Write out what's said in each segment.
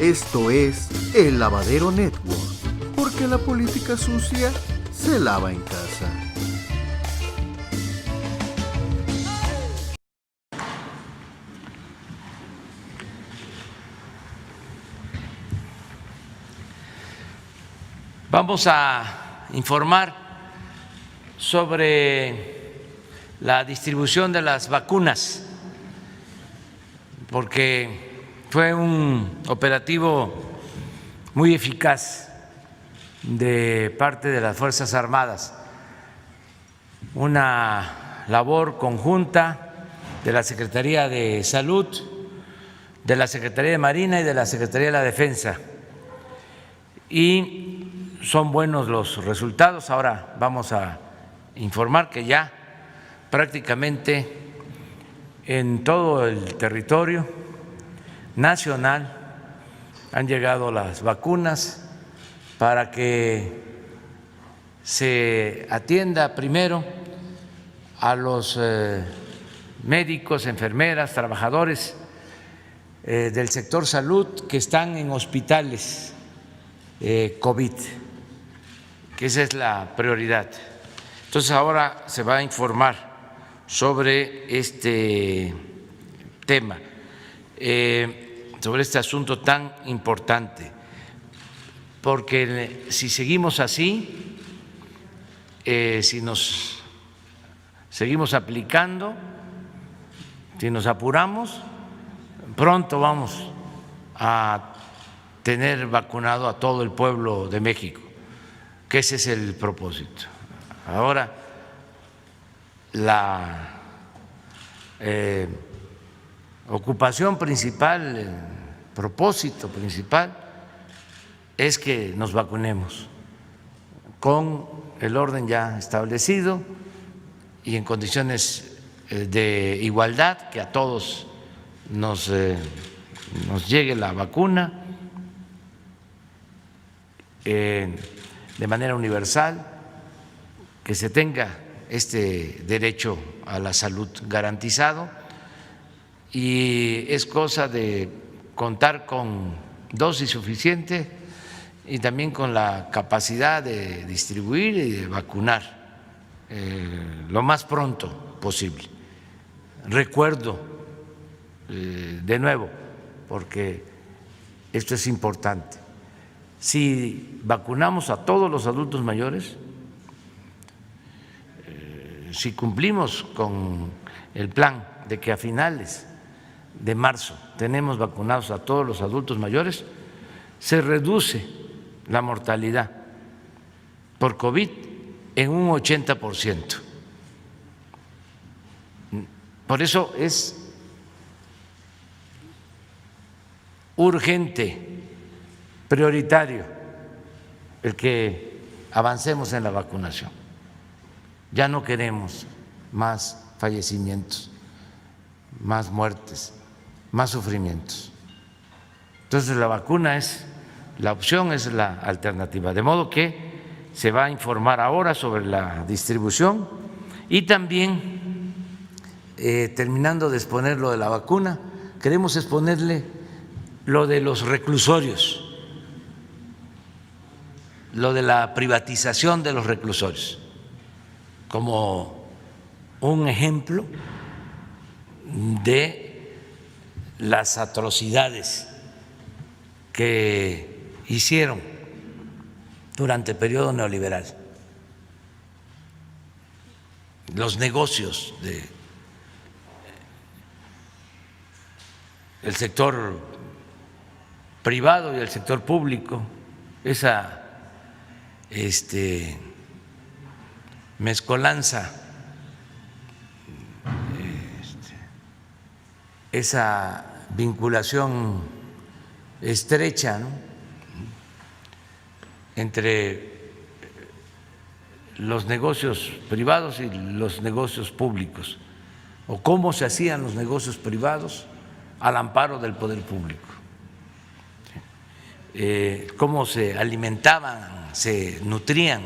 Esto es El Lavadero Network, porque la política sucia se lava en casa. Vamos a informar sobre la distribución de las vacunas, porque fue un operativo muy eficaz de parte de las Fuerzas Armadas, una labor conjunta de la Secretaría de Salud, de la Secretaría de Marina y de la Secretaría de la Defensa. Y son buenos los resultados. Ahora vamos a informar que ya prácticamente en todo el territorio nacional han llegado las vacunas para que se atienda primero a los médicos, enfermeras, trabajadores del sector salud que están en hospitales COVID, que esa es la prioridad. Entonces ahora se va a informar sobre este tema, sobre este asunto tan importante, porque si seguimos así, si nos seguimos aplicando, si nos apuramos, pronto vamos a tener vacunado a todo el pueblo de México, que ese es el propósito. Ahora, la ocupación principal, el propósito principal es que nos vacunemos con el orden ya establecido y en condiciones de igualdad, que a todos nos llegue la vacuna de manera universal, que se tenga este derecho a la salud garantizado, y es cosa de contar con dosis suficiente y también con la capacidad de distribuir y de vacunar lo más pronto posible. Recuerdo de nuevo, porque esto es importante, si vacunamos a todos los adultos mayores, si cumplimos con el plan de que a finales de marzo tenemos vacunados a todos los adultos mayores, se reduce la mortalidad por COVID en un 80%. Por eso es urgente, prioritario, el que avancemos en la vacunación. Ya no queremos más fallecimientos, más muertes, más sufrimientos. Entonces la vacuna es la opción, es la alternativa. De modo que se va a informar ahora sobre la distribución y también, terminando de exponer lo de la vacuna, queremos exponerle lo de los reclusorios, lo de la privatización de los reclusorios, como un ejemplo de las atrocidades que hicieron durante el periodo neoliberal, los negocios del sector privado y el sector público, esa mezcolanza, esa vinculación estrecha, ¿no?, entre los negocios privados y los negocios públicos, o cómo se hacían los negocios privados al amparo del poder público, cómo se alimentaban, se nutrían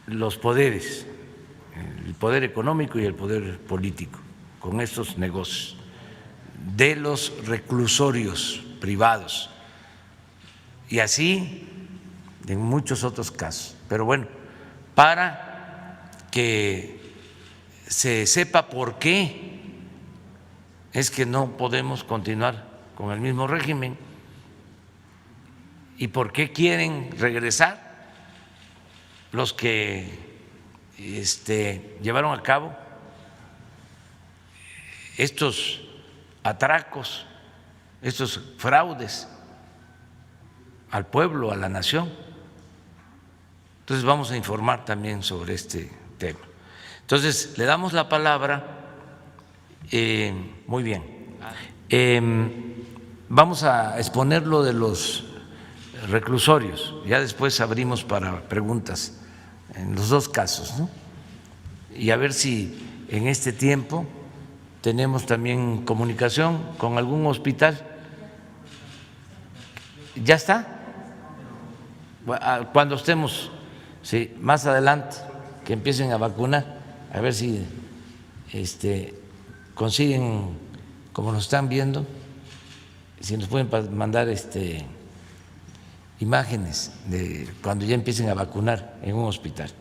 los poderes, el poder económico y el poder político, con estos negocios. de los reclusorios privados y así en muchos otros casos. Pero bueno, para que se sepa por qué es que no podemos continuar con el mismo régimen y por qué quieren regresar los que llevaron a cabo estos atracos, estos fraudes al pueblo, a la nación. Entonces vamos a informar también sobre este tema. Entonces le damos la palabra. Muy bien. Vamos a exponer lo de los reclusorios. Ya después abrimos para preguntas en los dos casos, ¿no? Y a ver si en este tiempo tenemos también comunicación con algún hospital. ¿Ya está? Cuando estemos, sí, más adelante, que empiecen a vacunar, a ver si consiguen, como nos están viendo, si nos pueden mandar imágenes de cuando ya empiecen a vacunar en un hospital.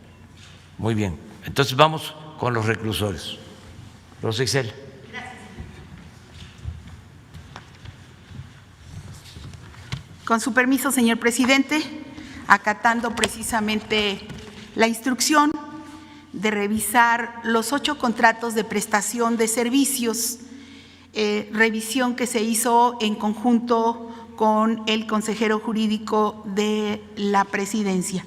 Muy bien, entonces vamos con los reclusores. Rosa Isela. Con su permiso, señor presidente, acatando precisamente la instrucción de revisar los 8 contratos de prestación de servicios, revisión que se hizo en conjunto con el consejero jurídico de la presidencia.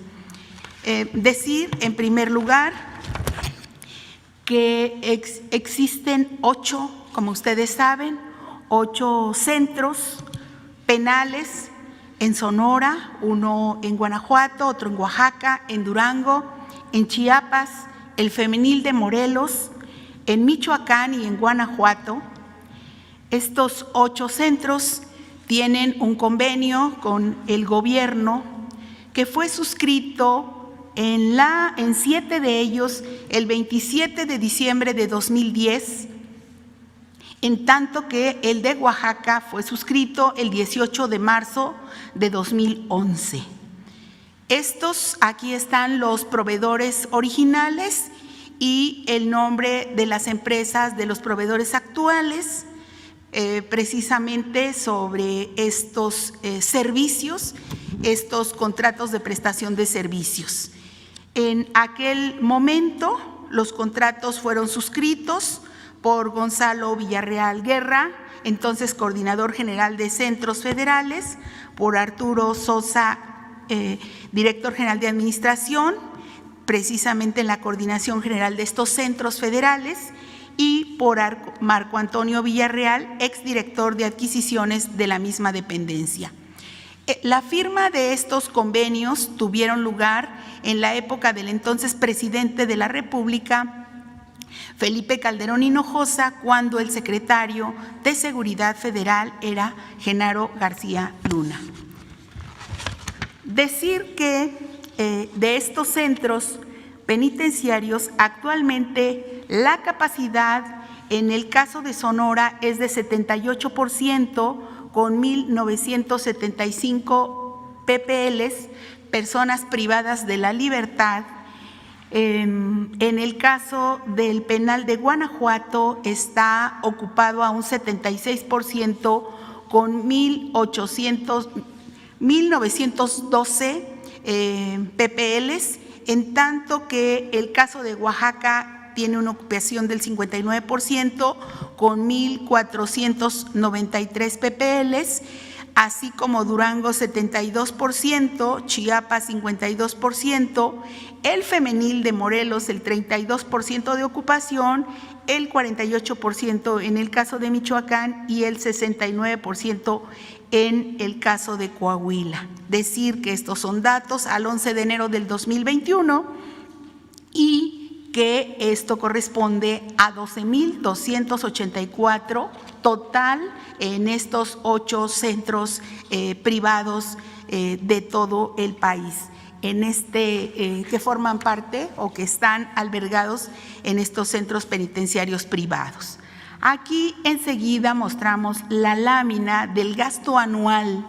Decir, en primer lugar, que existen 8, como ustedes saben, 8 centros penales en Sonora, uno en Guanajuato, otro en Oaxaca, en Durango, en Chiapas, el femenil de Morelos, en Michoacán y en Guanajuato. Estos 8 centros tienen un convenio con el gobierno que fue suscrito en 7 de ellos el 27 de diciembre de 2010, en tanto que el de Oaxaca fue suscrito el 18 de marzo de 2011. Aquí están los proveedores originales y el nombre de las empresas de los proveedores actuales, precisamente sobre estos servicios, estos contratos de prestación de servicios. En aquel momento, los contratos fueron suscritos por Gonzalo Villarreal Guerra, entonces coordinador general de Centros Federales, por Arturo Sosa, director general de Administración, precisamente en la coordinación general de estos centros federales, y por Marco Antonio Villarreal, exdirector de adquisiciones de la misma dependencia. La firma de estos convenios tuvieron lugar en la época del entonces presidente de la República, Felipe Calderón Hinojosa, cuando el secretario de Seguridad Federal era Genaro García Luna. Decir que de estos centros penitenciarios actualmente la capacidad en el caso de Sonora es de 78%, con 1,975 PPLs, personas privadas de la libertad. En el caso del penal de Guanajuato está ocupado a un 76% con 1,912 PPLs, en tanto que el caso de Oaxaca tiene una ocupación del 59% con 1,493 PPLs, así como Durango 72%, Chiapas 52%, el femenil de Morelos el 32% de ocupación, el 48% en el caso de Michoacán y el 69% en el caso de Coahuila. Decir que estos son datos al 11 de enero del 2021 y que esto corresponde a 12,284 total en estos 8 centros privados de todo el país, que forman parte o que están albergados en estos centros penitenciarios privados. Aquí enseguida mostramos la lámina del gasto anual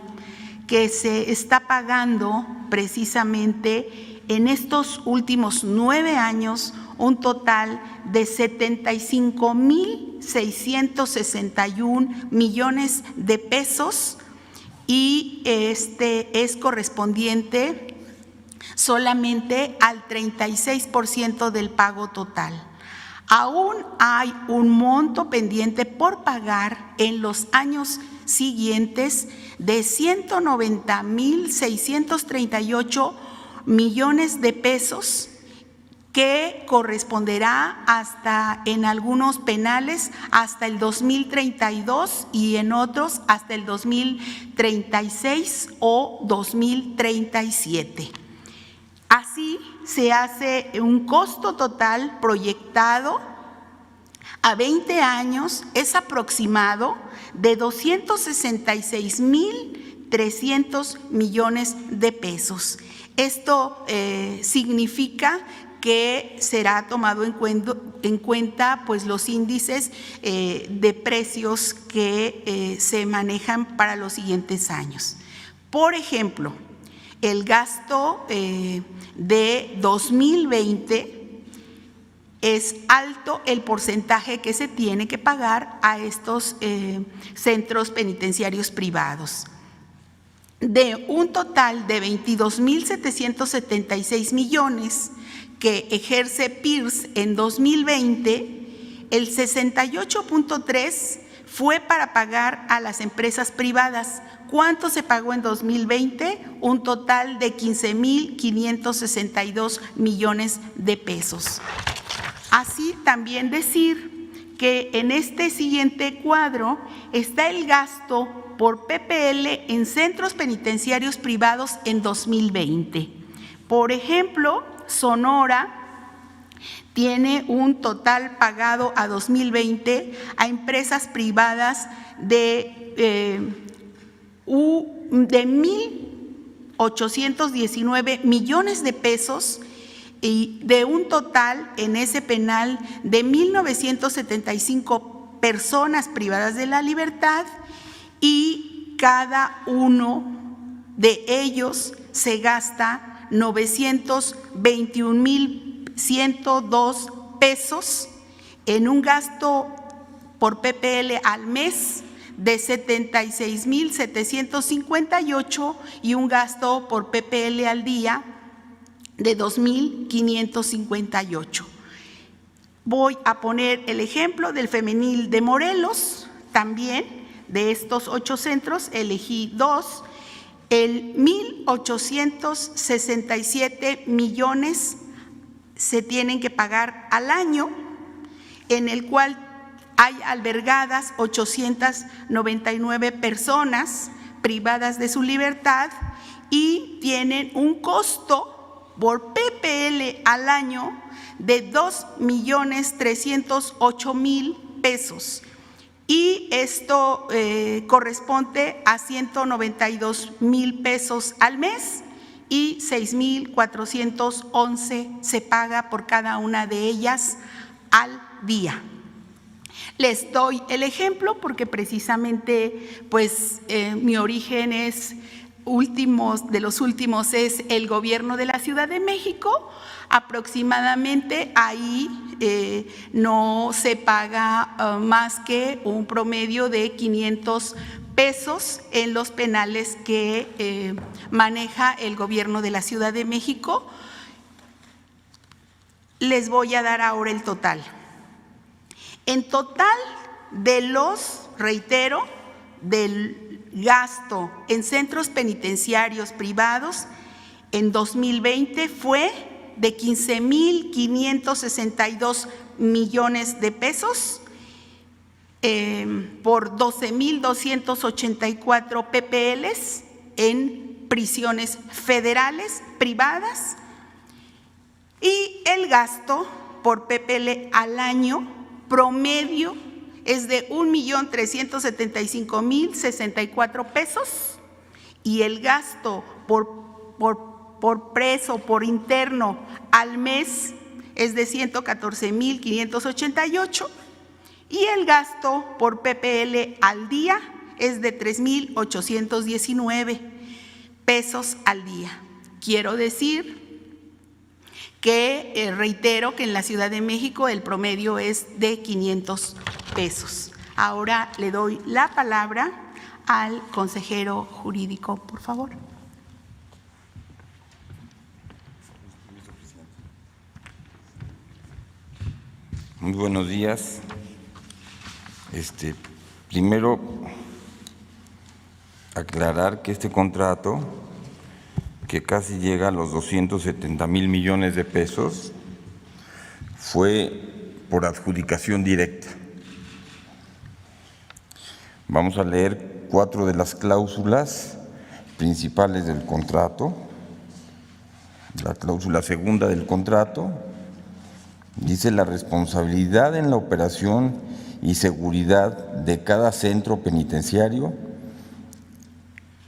que se está pagando precisamente en estos últimos 9 años, un total de 75,661 millones de pesos, y este es correspondiente solamente al 36% del pago total. Aún hay un monto pendiente por pagar en los años siguientes de 190,638 millones de pesos, que corresponderá hasta, en algunos penales, hasta el 2032 y en otros hasta el 2036 o 2037. Así se hace un costo total proyectado a 20 años, es aproximado de 266,300 millones de pesos. Esto significa que será tomado en cuenta pues los índices de precios que se manejan para los siguientes años. Por ejemplo, el gasto de 2020 es alto el porcentaje que se tiene que pagar a estos centros penitenciarios privados. De un total de 22,776 millones que ejerce PIRS en 2020, el 68,3% fue para pagar a las empresas privadas. ¿Cuánto se pagó en 2020? Un total de 15,562 millones de pesos. Así también decir que en este siguiente cuadro está el gasto por PPL en centros penitenciarios privados en 2020. Por ejemplo, Sonora tiene un total pagado a 2020 a empresas privadas de 1,819 millones de pesos, y de un total en ese penal de 1,975 personas privadas de la libertad, y cada uno de ellos se gasta 921,102 pesos en un gasto por PPL al mes de 76,758 y un gasto por PPL al día de 2,558. Voy a poner el ejemplo del femenil de Morelos. También de estos 8 centros elegí 2. El 1,867 millones se tienen que pagar al año, en el cual hay albergadas 899 personas privadas de su libertad y tienen un costo por PPL al año de 2,308,000 pesos. Y esto corresponde a 192,000 pesos al mes, y 6,411 se paga por cada una de ellas al día. Les doy el ejemplo porque precisamente pues mi origen es de los últimos es el gobierno de la Ciudad de México. Aproximadamente ahí no se paga más que un promedio de 500 pesos en los penales que maneja el gobierno de la Ciudad de México. Les voy a dar ahora el total. En total de los, reitero, del gasto en centros penitenciarios privados en 2020 fue de 15,562 millones de pesos por 12,284 PPLs en prisiones federales privadas, y el gasto por PPL al año promedio es de 1,375,064 pesos, y el gasto por preso, por interno al mes es de 114,588, y el gasto por PPL al día es de 3,819 pesos al día. Quiero decir que reitero que en la Ciudad de México el promedio es de 500 pesos. Ahora le doy la palabra al consejero jurídico, por favor. Muy buenos días. Primero, aclarar que este contrato, que casi llega a los 270,000 millones de pesos, fue por adjudicación directa. Vamos a leer 4 de las cláusulas principales del contrato. La cláusula segunda del contrato dice: la responsabilidad en la operación y seguridad de cada centro penitenciario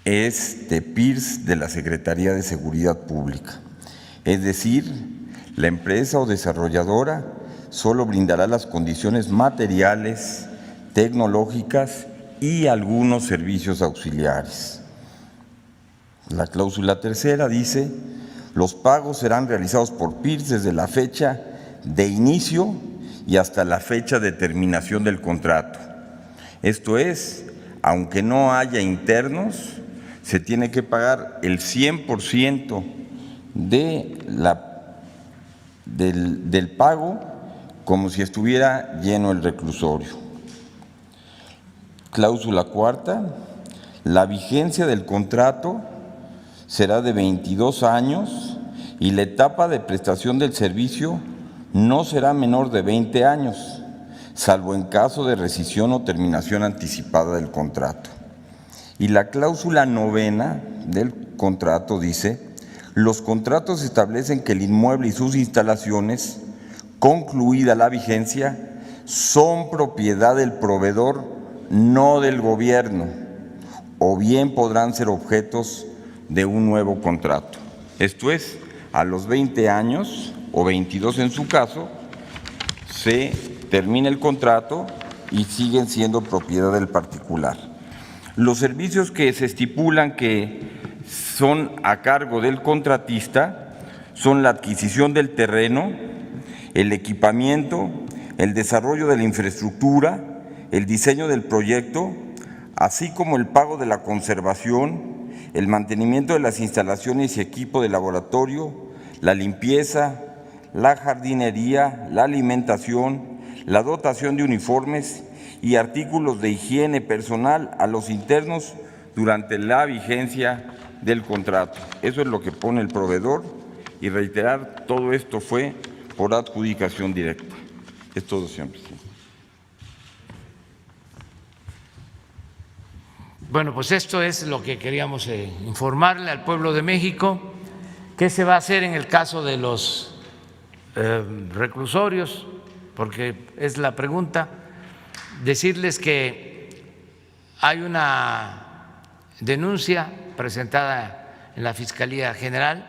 es de PIRS de la Secretaría de Seguridad Pública. Es decir, la empresa o desarrolladora solo brindará las condiciones materiales, tecnológicas y algunos servicios auxiliares. La cláusula tercera dice: los pagos serán realizados por PIRS desde la fecha de inicio y hasta la fecha de terminación del contrato. Esto es, aunque no haya internos, se tiene que pagar el 100% del pago, como si estuviera lleno el reclusorio. Cláusula cuarta: la vigencia del contrato será de 22 años y la etapa de prestación del servicio no será menor de 20 años, salvo en caso de rescisión o terminación anticipada del contrato. Y la cláusula novena del contrato dice: los contratos establecen que el inmueble y sus instalaciones, concluida la vigencia, son propiedad del proveedor, no del gobierno, o bien podrán ser objetos de un nuevo contrato. Esto es, a los 20 años o 22 en su caso, se termina el contrato y siguen siendo propiedad del particular. Los servicios que se estipulan que son a cargo del contratista son la adquisición del terreno, el equipamiento, el desarrollo de la infraestructura, el diseño del proyecto, así como el pago de la conservación, el mantenimiento de las instalaciones y equipo de laboratorio, la limpieza, la jardinería, la alimentación, la dotación de uniformes y artículos de higiene personal a los internos durante la vigencia del contrato. Eso es lo que pone el proveedor, y reiterar, todo esto fue por adjudicación directa. Es todo, señor presidente. Bueno, pues esto es lo que queríamos informarle al pueblo de México. ¿Qué se va a hacer en el caso de los reclusorios? Porque es la pregunta. Decirles que hay una denuncia presentada en la Fiscalía General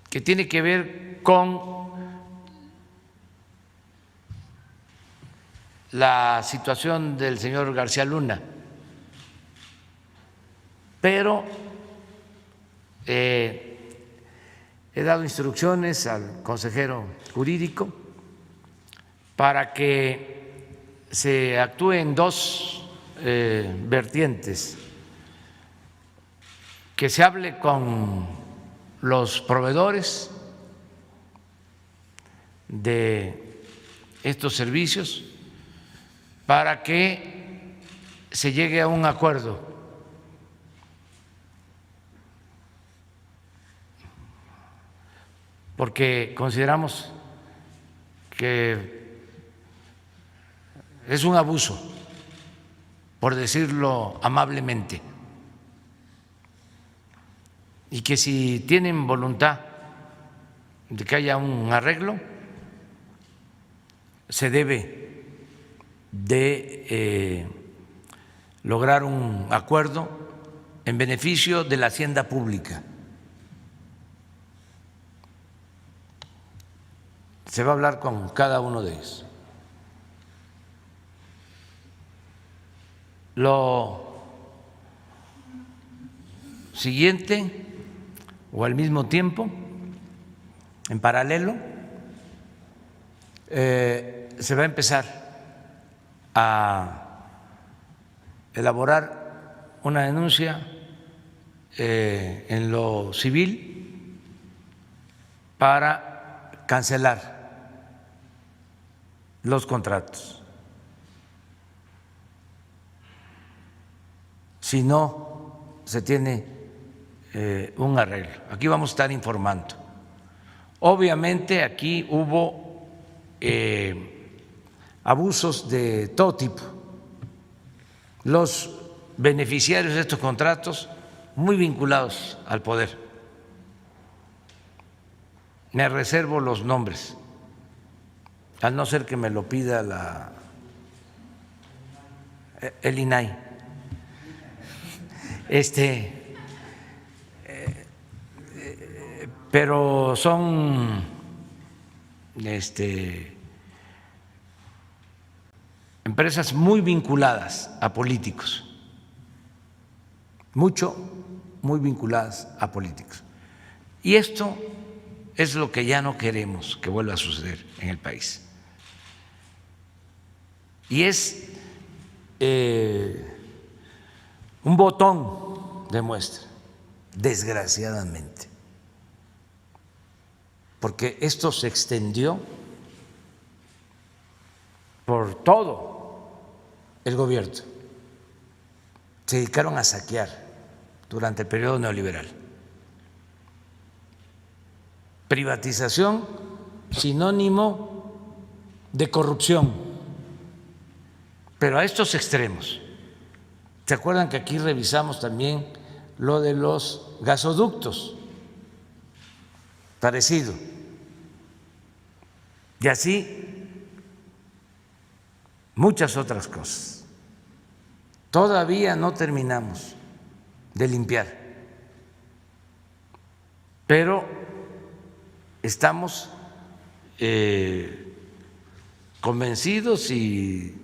que tiene que ver con la situación del señor García Luna, pero he dado instrucciones al consejero jurídico para que se actúe en dos vertientes: que se hable con los proveedores de estos servicios para que se llegue a un acuerdo. Porque consideramos que es un abuso, por decirlo amablemente, y que si tienen voluntad de que haya un arreglo, se debe de lograr un acuerdo en beneficio de la hacienda pública. Se va a hablar con cada uno de ellos Lo siguiente, o al mismo tiempo, en paralelo, se va a empezar a elaborar una denuncia en lo civil para cancelar los contratos. Si no se tiene un arreglo. Aquí vamos a estar informando. Obviamente aquí hubo abusos de todo tipo. Los beneficiarios de estos contratos muy vinculados al poder. Me reservo los nombres, al no ser que me lo pida el INAI. Pero son empresas muy vinculadas a políticos, muy vinculadas a políticos. Y esto es lo que ya no queremos que vuelva a suceder en el país. Y es un botón de muestra, desgraciadamente, porque esto se extendió por todo el gobierno. Se dedicaron a saquear durante el periodo neoliberal. Privatización, sinónimo de corrupción, pero a estos extremos. ¿Se acuerdan que aquí revisamos también lo de los gasoductos? Parecido. Y así muchas otras cosas. Todavía no terminamos de limpiar, pero estamos convencidos y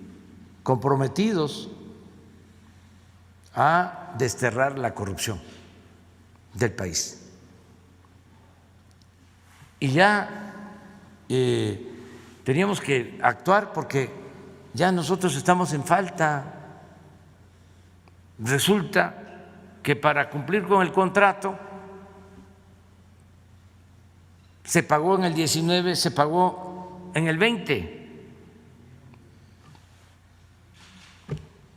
comprometidos a desterrar la corrupción del país. Y ya teníamos que actuar porque ya nosotros estamos en falta. Resulta que para cumplir con el contrato se pagó en el 19, se pagó en el 20.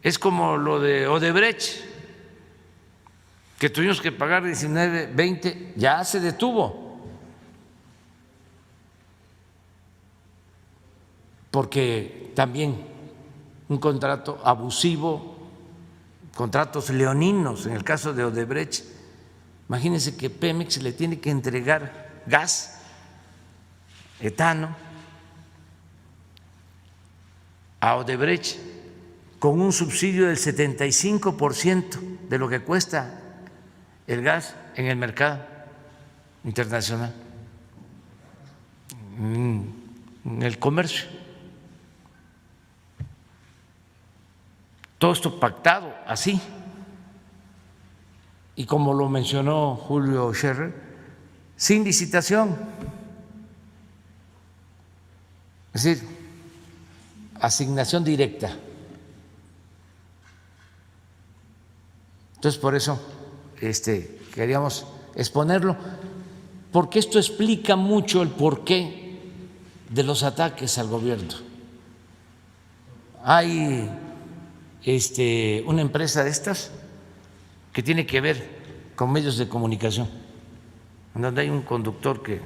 Es como lo de Odebrecht, que tuvimos que pagar 19, 20, ya se detuvo, porque también un contrato abusivo, contratos leoninos, en el caso de Odebrecht. Imagínense que Pemex le tiene que entregar gas, etano, a Odebrecht con un subsidio del 75% de lo que cuesta el gas en el mercado internacional, en el comercio. Todo esto pactado así. Y como lo mencionó Julio Scherer, sin licitación. Es decir, asignación directa. Entonces, por eso queríamos exponerlo, porque esto explica mucho el porqué de los ataques al gobierno. Hay una empresa de estas que tiene que ver con medios de comunicación, donde hay un conductor que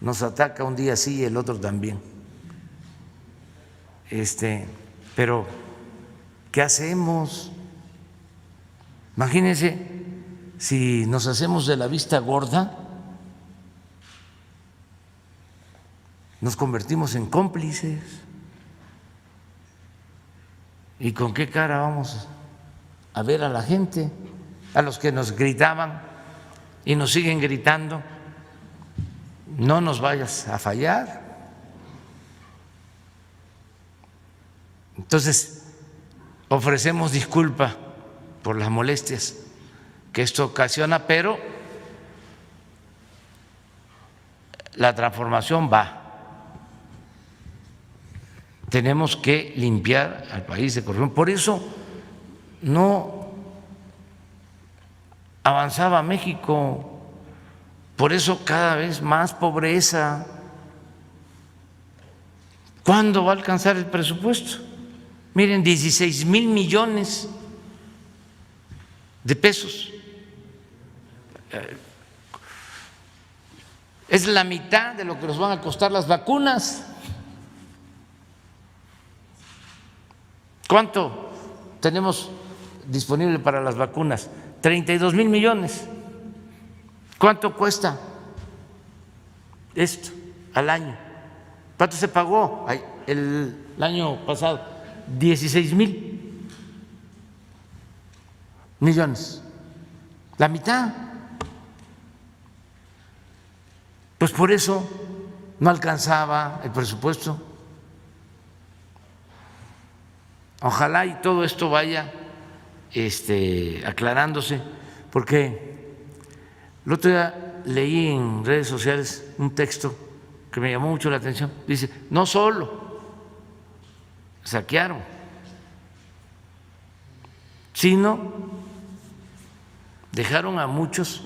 nos ataca un día sí y el otro también. Pero ¿qué hacemos? Imagínense si nos hacemos de la vista gorda, nos convertimos en cómplices. ¿Y con qué cara vamos a ver a la gente, a los que nos gritaban y nos siguen gritando? No nos vayas a fallar. Entonces, ofrecemos disculpa por las molestias que esto ocasiona, pero la transformación va. Tenemos que limpiar al país de corrupción. Por eso no avanzaba México, por eso cada vez más pobreza. ¿Cuándo va a alcanzar el presupuesto? Miren, 16,000 millones de pesos. Es la mitad de lo que nos van a costar las vacunas. ¿Cuánto tenemos disponible para las vacunas? 32,000 millones. ¿Cuánto cuesta esto al año? ¿Cuánto se pagó el año pasado? 16,000 millones. La mitad. Pues por eso no alcanzaba el presupuesto. Ojalá y todo esto vaya aclarándose, porque el otro día leí en redes sociales un texto que me llamó mucho la atención. Dice, no solo saquearon, sino dejaron a muchos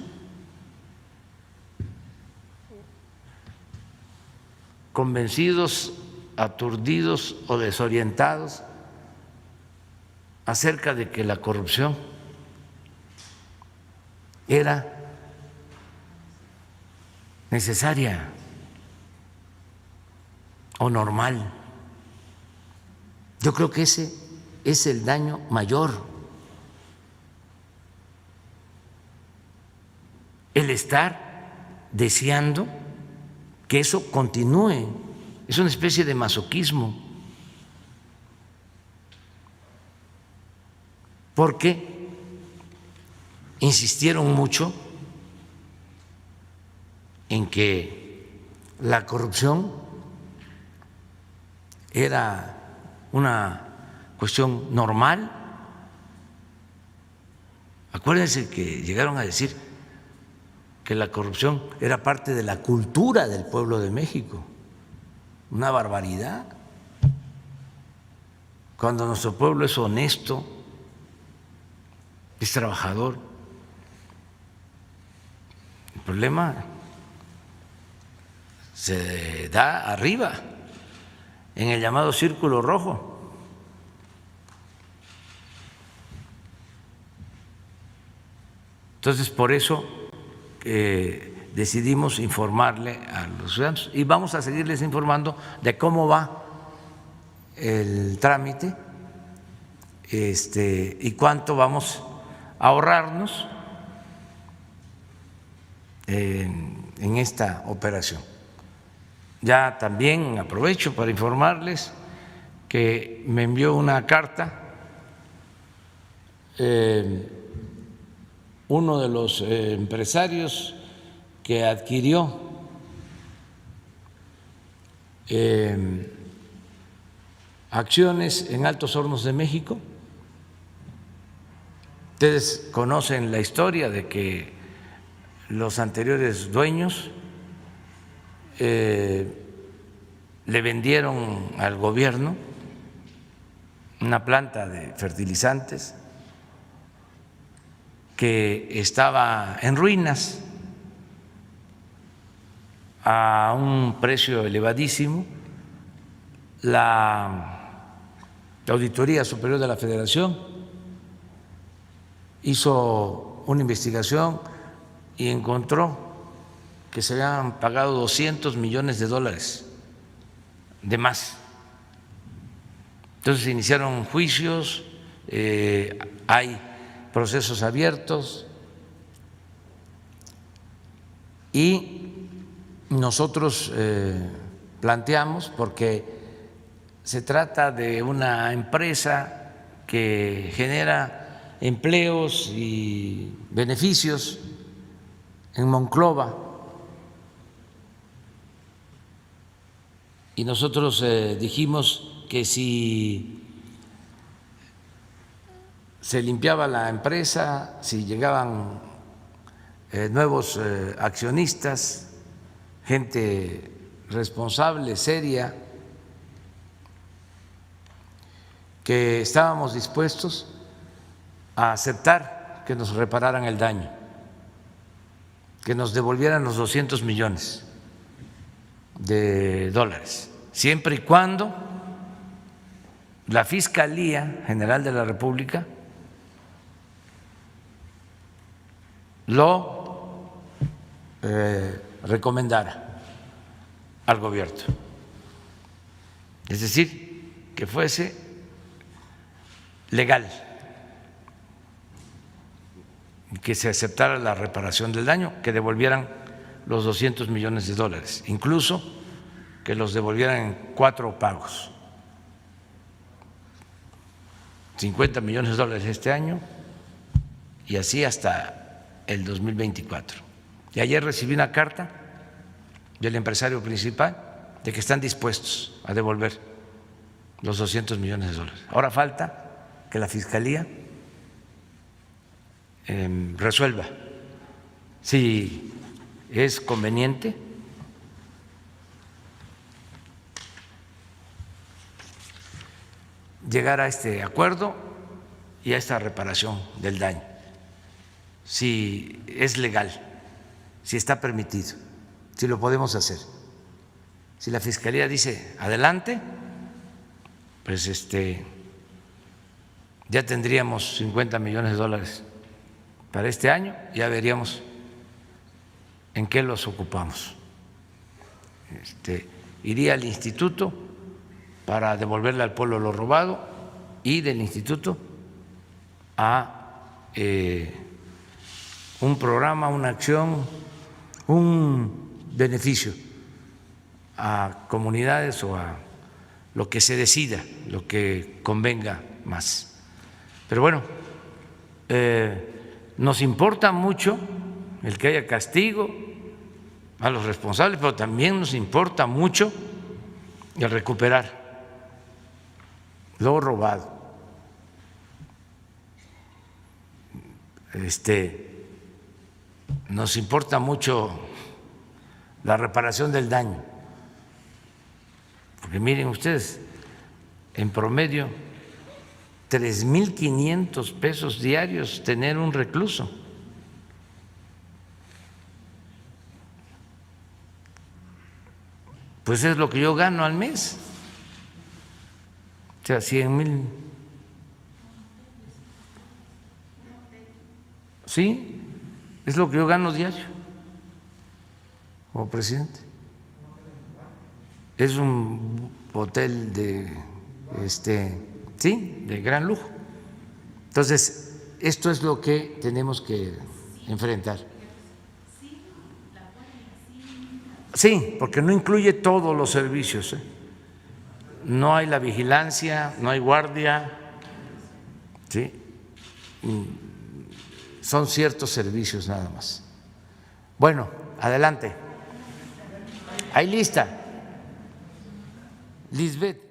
convencidos, aturdidos o desorientados acerca de que la corrupción era necesaria o normal. Yo creo que ese es el daño mayor, el estar deseando que eso continúe. Es una especie de masoquismo, porque insistieron mucho en que la corrupción era una cuestión normal. Acuérdense que llegaron a decir que la corrupción era parte de la cultura del pueblo de México. Una barbaridad. Cuando nuestro pueblo es honesto, es trabajador. El problema se da arriba, en el llamado círculo rojo. Entonces, por eso decidimos informarle a los ciudadanos y vamos a seguirles informando de cómo va el trámite y cuánto vamos a ahorrarnos en esta operación. Ya también aprovecho para informarles que me envió una carta uno de los empresarios que adquirió acciones en Altos Hornos de México. Ustedes conocen la historia de que los anteriores dueños le vendieron al gobierno una planta de fertilizantes que estaba en ruinas a un precio elevadísimo. La Auditoría Superior de la Federación hizo una investigación y encontró que se habían pagado 200 millones de dólares de más. Entonces se iniciaron juicios, hay procesos abiertos y nosotros planteamos, porque se trata de una empresa que genera empleos y beneficios en Monclova, y nosotros dijimos que si se limpiaba la empresa, si llegaban nuevos accionistas, gente responsable, seria, que estábamos dispuestos a aceptar que nos repararan el daño, que nos devolvieran los 200 millones de dólares, siempre y cuando la Fiscalía General de la República lo recomendara al gobierno. Es decir, que fuese legal, que se aceptara la reparación del daño, que devolvieran los 200 millones de dólares, incluso que los devolvieran en 4 pagos, 50 millones de dólares este año y así hasta el 2024. Y ayer recibí una carta del empresario principal de que están dispuestos a devolver los 200 millones de dólares. Ahora falta que la Fiscalía resuelva si es conveniente llegar a este acuerdo y a esta reparación del daño, si es legal, si está permitido, si lo podemos hacer. Si la Fiscalía dice adelante, pues ya tendríamos 50 millones de dólares para este año, ya veríamos en qué los ocupamos. Iría al instituto para devolverle al pueblo lo robado y del instituto a un programa, una acción, un beneficio a comunidades o a lo que se decida, lo que convenga más. Pero bueno, nos importa mucho el que haya castigo a los responsables, pero también nos importa mucho el recuperar lo robado. Nos importa mucho la reparación del daño, porque miren ustedes, en promedio 3,500 pesos diarios tener un recluso. Pues es lo que yo gano al mes, o sea, 100,000. Sí, es lo que yo gano diario como presidente. Es un hotel de sí, de gran lujo. Entonces, esto es lo que tenemos que enfrentar. Sí, porque no incluye todos los servicios, ¿eh? No hay la vigilancia, no hay guardia, ¿sí? Son ciertos servicios nada más. Bueno, adelante. Hay lista. Lisbeth.